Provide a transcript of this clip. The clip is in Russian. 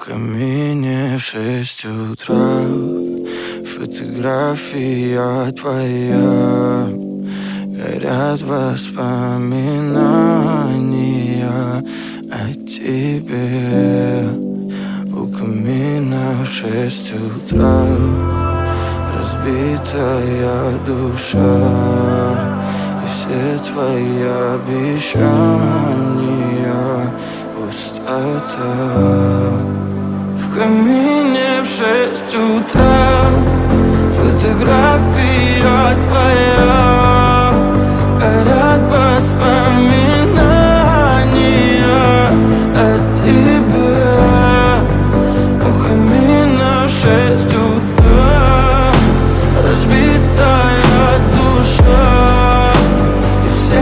камине в 6 утра фотография твоя. Горят воспоминания о тебе. У камина в 6 утра разбитая душа, и все твои обещания пустота. В камине в 6 утра фотография твоя.